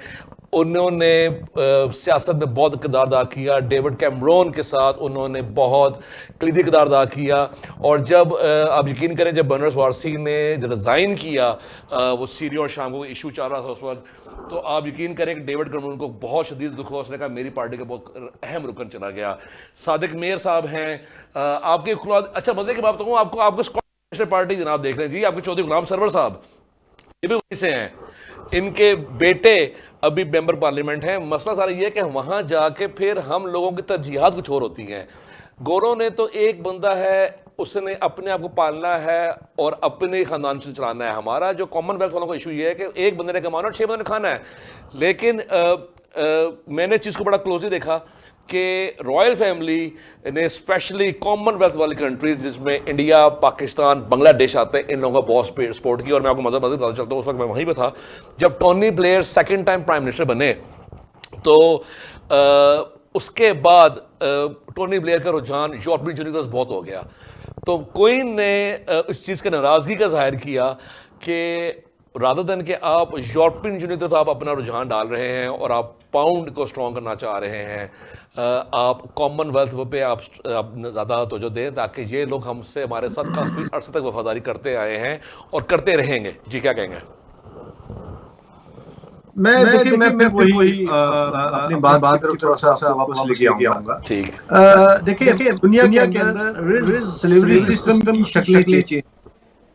उन्होंने सियासत में बहुत किरदार अदा किया। डेविड कैमरून के साथ उन्होंने बहुत कलीदी किरदार अदा किया। और जब आप यकीन करें, जब बरनोस वारसी ने रिज़ाइन किया, वो सीरिया और शाम को इशू चल रहा था उस वक्त, तो आप यकीन करें कि डेविड कैमरून को बहुत शदीद दुख हुआ। उसने कहा मेरी पार्टी का बहुत अहम रुकन चला गया। सादिक मेयर साहब हैं आपके खुला। अच्छा, मजे की बात बताऊँ आपको स्कॉटिश नेशनल पार्टी जनाब देख रहे हैं जी, आपके चौधरी गुलाम सरवर साहब, ये भी वहीं से हैं। इनके बेटे अभी मेंबर पार्लियामेंट हैं। मसला सारा ये है कि वहाँ जाके फिर हम लोगों की तरजीहात कुछ और होती हैं। गोरों ने तो एक बंदा है, उसने अपने आप को पालना है और अपने ख़ानदान से चलाना है। हमारा जो कॉमनवेल्थ वालों का इशू ये है कि एक बंदे ने कमाना और 6 बंदे ने खाना है। लेकिन मैंने चीज़ को बड़ा क्लोजली देखा कि रॉयल फैमिली ने स्पेशली कॉमनवेल्थ वाली कंट्रीज जिसमें इंडिया, पाकिस्तान, बांग्लादेश आते हैं, इन लोगों का बहुत सपोर्ट किया। और मैं आपको मज़ा पता चलता हूँ, उस वक्त मैं वहीं पे था जब Tony Blair 2nd time prime minister बने। तो उसके बाद टोनी ब्लेयर का रुझान यूरोपियन यूनियन से बहुत हो गया। तो क्वीन ने इस चीज़ का नाराज़गी का जाहिर किया कि रादर देन कि आप यूरोपियन यूनियन तरफ आप अपना रुझान डाल रहे हैं और आप पाउंड को स्ट्रॉन्ग करना चाह रहे हैं, आप कॉमनवेल्थ पे आप ज़्यादा तवज्जो दें, ताकि ये लोग हमसे हमारे साथ काफ़ी अर्से तक वफादारी करते आए हैं और करते रहेंगे। जी, क्या कहेंगे? मैं वही अपनी बात थोड़ा सा वापस लेके आऊंगा। ठीक। देखिए दुनिया के अंदर स्लेवरी सिस्टम की शक्लें चेंज।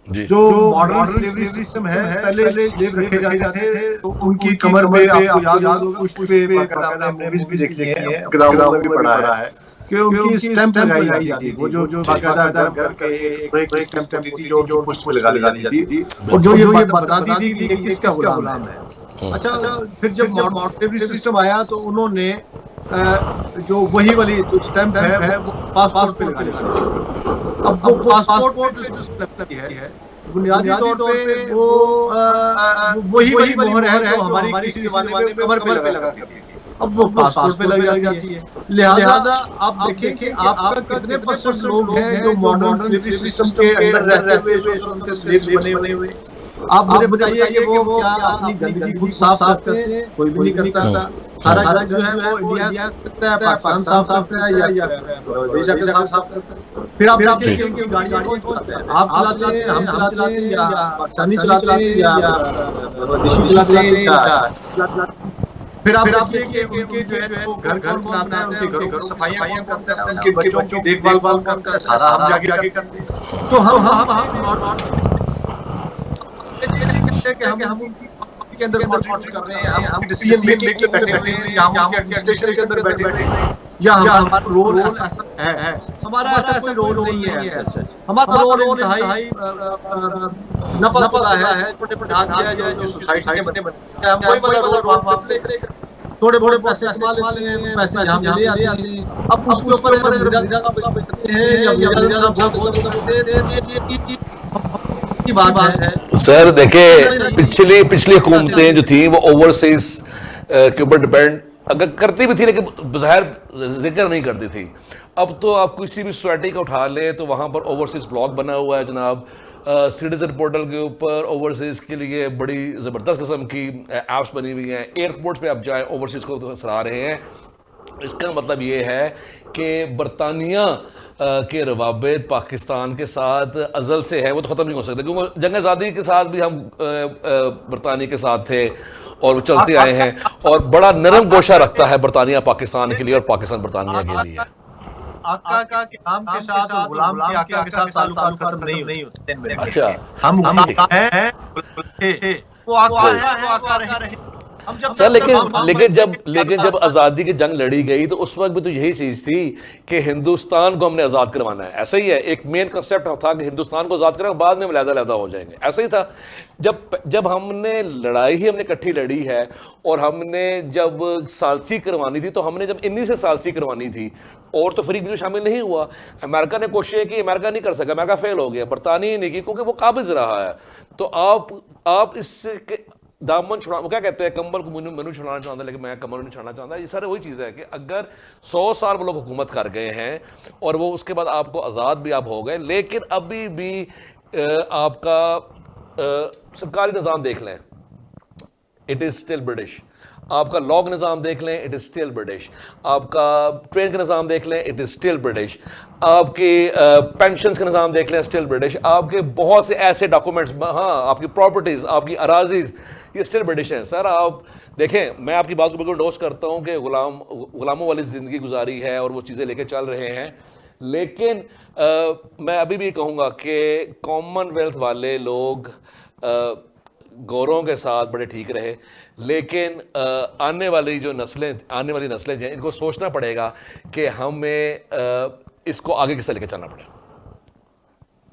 जो मॉडर्न स्लेवरी सिस्टम है, पहले स्लेव रखे जाते थे तो उनकी कमर पे आपको याद होगा कुछ पे बाकायदा हमने भी देखी है, किताबों में भी पढ़ा है कि उनकी स्टैंप लगाई जाती थी। वो जो बाकायदा घर के एक स्टैंप थी जो पुष्प लगा दी थी और जो ये बताती थी कि किसका गुलाम है। अच्छा, फिर जब मॉडर्न सिस्टम आया तो उन्होंने जो वही वाली जो स्टैंप है वो पासपोर्ट पे लगा दी। अब वो पासपोर्ट है बुनियादी तौर पे वो वही मोहर है जो हमारी किसी जमाने में कमर पे लगा दी थी, अब वो पासपोर्ट पे लग जाती है। लिहाजा आप देखें कि आपका कितने परसेंट लोग हैं जो मॉडर्न स्लेवरी सिस्टम के अंदर रहते हुए जो उनके स्लेव्स बने हुए। आप मुझे बताइए कि वो क्या अपनी गंदगी खुद साफ करते हैं? कोई भी नहीं करता। सारा जो है वो इंडिया करता है, पाकिस्तान साफ करता है या देश का साफ करता है। फिर आप देखिए कि गाड़ियां कौन चलाता है? आप चलाते हैं, हम चलाते हैं, या पाकिस्तानी चलाते हैं, या देशी चलाते हैं, या फिर आप देखिए कि उनके जो है वो घर बनाता है, उनके घरों की सफाइयां करता है, उनके बच्चों की देखभाल करता है, सारा हम जाके करते हैं। तो हम हम के अंदर कंट्रीब्यूट कर रहे हैं, हम डिसीजन मेकिंग में बैठे हुए हैं, या हम एडमिनिस्ट्रेशन के अंदर बैठे हुए हैं, या हमारा रोल ऐसा है। हमारा ऐसा कोई रोल नहीं है। हमारा रोल इंतहाई नपला है, छोटे-छोटे हाथ दिया जाए जो सोसाइटी के बने हम कोई बड़ा रोल वहां पे थोड़े बड़े पैसे कमा लेते हैं, पैसे हम ले आते हैं। अब उसके ऊपर अगर ज़्यादा करते हैं या ज़्यादा बहुत की बात है। सर देखिए, पिछली हुकूमतें जो थी वो ओवरसीज के ऊपर डिपेंड अगर करती भी थी लेकिन बाहर जिक्र नहीं करती थी। अब तो आप किसी भी सोसाइटी का उठा लें तो वहाँ पर ओवरसीज़ ब्लॉग बना हुआ है जनाब, सिटीजन पोर्टल के ऊपर ओवरसीज़ के लिए बड़ी ज़बरदस्त किस्म की ऐप्स बनी हुई हैं। एयरपोर्ट्स पे आप जाएँ ओवरसीज़ को तो सराह रहे हैं। इसका मतलब ये है कि बरतानिया के रवाबित पाकिस्तान के साथ अज़ल से है, वो तो ख़त्म नहीं हो सकते, क्योंकि जंग आज़ादी के साथ भी हम बरतानिया के साथ थे और वो चलते आए हैं, और बड़ा नरम गोशा रखता है बरतानिया पाकिस्तान के लिए और पाकिस्तान बरतानिया के लिए। आका का गुलाम के साथ और गुलाम के आका के साथ ताल्लुकात खत्म नहीं होते। अच्छा, हम हैं वो आका है, वो आका रहे। सर लेकिन जब आज़ादी की जंग लड़ी गई तो उस वक्त भी तो यही चीज़ थी कि हिंदुस्तान को हमने आज़ाद करवाना है। ऐसा ही है, एक मेन कंसेप्ट था कि हिंदुस्तान को आज़ाद करें, बाद में हम लहदा हो जाएंगे। ऐसा ही था जब हमने लड़ाई ही हमने इकट्ठी लड़ी है, और हमने जब सालसी करवानी थी तो हमने जब इन्हीं से सालसी करवानी थी, और तो फ्रीक भी शामिल नहीं हुआ। अमेरिका ने कोशिश की, अमेरिका नहीं कर सका, अमेरिका फेल हो गया, बरतानिया नहीं की, क्योंकि वो काबिज रहा है। तो आप इससे दामन छुड़ा, वो क्या कहते हैं, कंबल को मनु छुड़ाना चाहता है लेकिन मैं कमर नहीं छुड़ाना चाहता। ये सारे वही चीज़ है कि अगर 100 साल वो लोग हुकूमत कर गए हैं और वो उसके बाद आपको आज़ाद भी आप हो गए, लेकिन अभी भी आपका सरकारी निज़ाम देख लें, इट इज़ स्टिल ब्रिटिश। आपका लॉ का निज़ाम देख लें, इट इज़ स्टिल ब्रिटिश। आपका ट्रेन का निज़ाम देख लें, इट इज़ स्टिल ब्रिटिश। आपके पेंशन्स का निज़ाम देख लें, स्टिल ब्रिटिश। आपके बहुत से ऐसे डॉक्यूमेंट्स, हाँ, आपकी प्रॉपर्टीज़, आपकी अराजीज़, ये स्टिल ब्रिटिश हैं। सर आप देखें, मैं आपकी बात को बिल्कुल डोज करता हूँ कि गुलामों वाली ज़िंदगी गुजारी है और वो चीज़ें लेके चल रहे हैं, लेकिन मैं अभी भी कहूँगा कि कॉमनवेल्थ वाले लोग गोरों के साथ बड़े ठीक रहे, लेकिन आने वाली नस्लें जो हैं, इनको सोचना पड़ेगा कि हमें इसको आगे किस तरह लेके चलना पड़ेगा।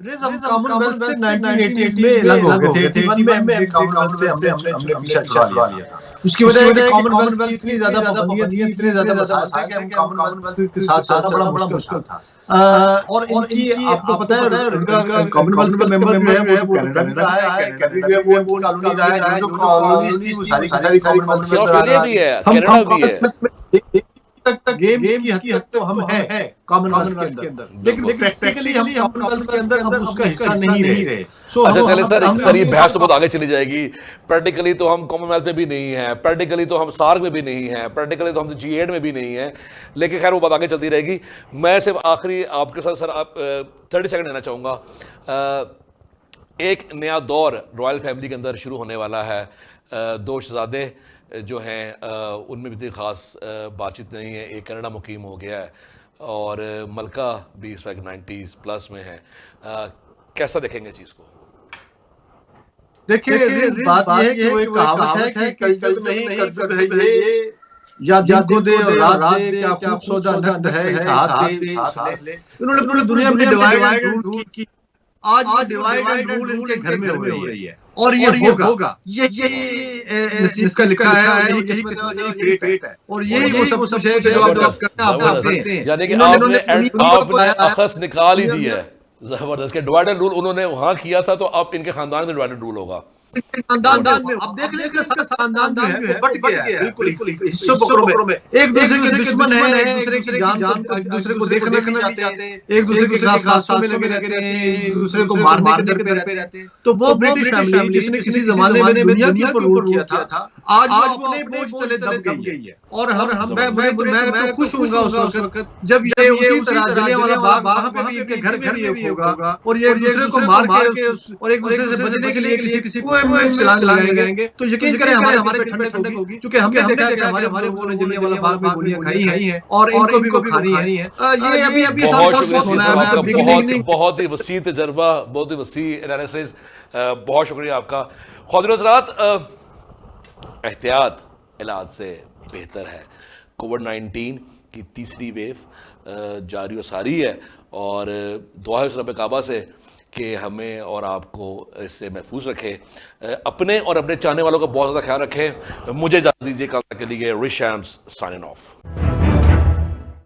हम कॉमनवेल्थ से 1988 में अलग हो गए थे। 81 में कॉमनवेल्थ से हमने पीछा छुड़ा लिया। उसकी वजह है कि कॉमनवेल्थ की इतनी ज्यादा पाबंदियां थी, इतने ज्यादा मसाइल थे कि हम कॉमनवेल्थ के साथ चलना बड़ा मुश्किल था। और इनकी आपको पता है, इनका कॉमनवेल्थ का मेंबर जो है वो कनाडा रहा है, कनाडा जो है वो कॉलोनी रहा है, जो कॉलोनीज थी वो सारी कॉमनवेल्थ में ऑस्ट्रेलिया भी है, कनाडा भी है। तक गेम की हद तक तो हम हैं कॉमनवेल्थ के अंदर, लेकिन प्रैक्टिकली हम कॉमनवेल्थ के अंदर हम उसका हिस्सा नहीं रहे। अच्छा चले सर ये बहस तो बहुत आगे चली जाएगी। प्रैक्टिकली तो हम कॉमनवेल्थ में भी नहीं हैं, प्रैक्टिकली तो हम सार्क में भी नहीं हैं, प्रैक्टिकली तो हम G8 में भी नहीं हैं, लेकिन खैर वो बात आगे चलती रहेगी। मैं सिर्फ आखिरी आपके साथ सर आप 30 सेकंड लेना चाहूँगा। एक नया दौर रॉयल फैमिली के अंदर शुरू होने वाला है। 2 शहजादे जो हैं उनमें भी इतनी ख़ास बातचीत नहीं है। एक कनाडा मुकीम हो गया है और मलका भी इस वक्त 90s प्लस में है। कैसा देखेंगे चीज़ को? देखिए बात ये है कि वो एक कहावत है कि कल नहीं कर है ये, या दिन को दे और रात दे, क्या खूब सौदा नकद है इस हाथ दे। उन्होंने पूरी दुनिया में डिवाइड एंड रूल की। आज डिवाइड एंड रूल इनके घर में हो रही है और ये होगा। ये नसीब का लिखा है और यही किस्मत, यही फेट है, और यही वो सब कुछ है जो आप करते हैं, आप करते हैं। यानी कि आपने अखस निकाल ही दी है, जबरदस्त के डिवाइड एंड रूल उन्होंने वहां किया था, तो अब इनके खानदान में डिवाइड एंड रूल होगा। खानदान में अब देख लेंगे सबका खानदान जो है वो बट गया है, बिल्कुल हिस्सों बकरों में एक दूसरे के दुश्मन है, एक दूसरे की जान एक दूसरे को देखना नहीं चाहते, एक दूसरे के खिलाफ साजिशों में लगे रहते हैं, एक दूसरे को मारने के डर पे रहते हैं। तो वो ब्रिटिश फैमिली जिसने किसी जमाने में दुनिया पर रूल किया था, आज वो अपने बोझ तले दब गई है। और मैं खुश होऊंगा उस वक्त जब ये उसी तरह जलियांवाला बाग वहां पे भी इनके घर भी होगा और ये एक दूसरे को मार के और एक दूसरे से बचने के लिए किसी छलांग लगाएंगे। तो यकीन करें हमारे पे ठंडक होगी, क्योंकि हमने देखा कि हमारे लोगों ने जलियांवाला बाग में गोलियां खाई हैं और इनको भी खानी है। ये अभी बहुत ही वसी तजर्बा, बहुत ही वसी एनालिसिस, बहुत शुक्रिया आपका। ख्वातीन हज़रात, एहतियात इलाज से बेहतर है। कोविड-19 की तीसरी वेव जारी और सारी है, और दुआ है उस रब काबा से कि हमें और आपको इससे महफूज रखे, अपने और अपने चाहने वालों का बहुत ज़्यादा ख्याल रखें। मुझे इजाज़त दीजिए, कल तक के लिए रिश शैम्स साइनिंग ऑफ।